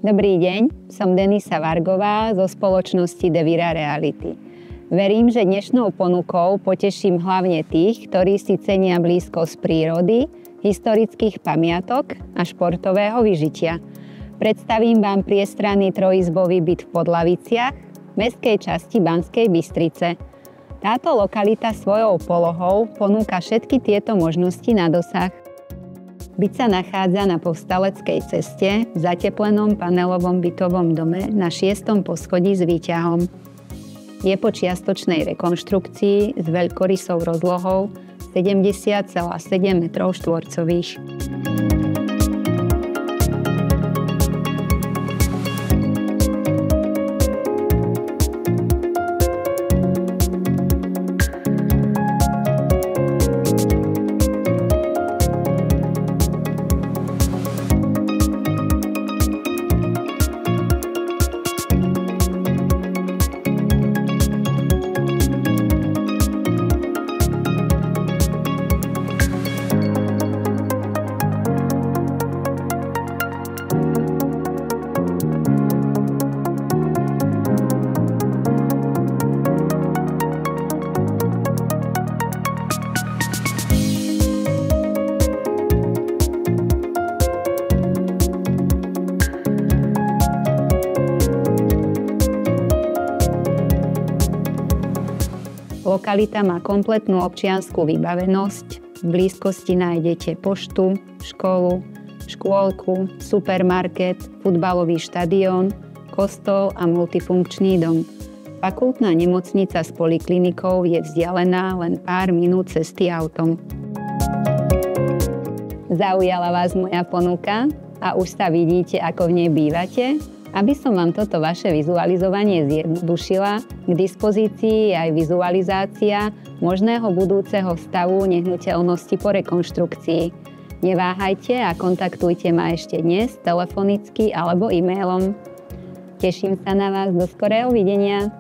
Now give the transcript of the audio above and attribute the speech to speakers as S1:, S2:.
S1: Dobrý deň, som Denisa Vargová zo spoločnosti Devira Reality. Verím, že dnešnou ponukou poteším hlavne tých, ktorí si cenia blízkosť prírody, historických pamiatok a športového vyžitia. Predstavím vám priestranný trojizbový byt v Podlaviciach, mestskej časti Banskej Bystrice. Táto lokalita svojou polohou ponúka všetky tieto možnosti na dosah. Byt sa nachádza na Povstaleckej ceste v zateplenom panelovom bytovom dome na 6. poschodí s výťahom. Je po čiastočnej rekonštrukcii s veľkorysou rozlohou 70,7 m². Lokalita má kompletnú občiansku vybavenosť. V blízkosti nájdete poštu, školu, škôlku, supermarket, futbalový štadión, kostol a multifunkčný dom. Fakultná nemocnica s poliklinikou je vzdialená len pár minút cesty autom. Zaujala vás moja ponuka a už sa vidíte, ako v nej bývate? Aby som vám toto vaše vizualizovanie zjednodušila, k dispozícii je aj vizualizácia možného budúceho stavu nehnuteľnosti po rekonštrukcii. Neváhajte a kontaktujte ma ešte dnes telefonicky alebo e-mailom. Teším sa na vás, do skorého videnia.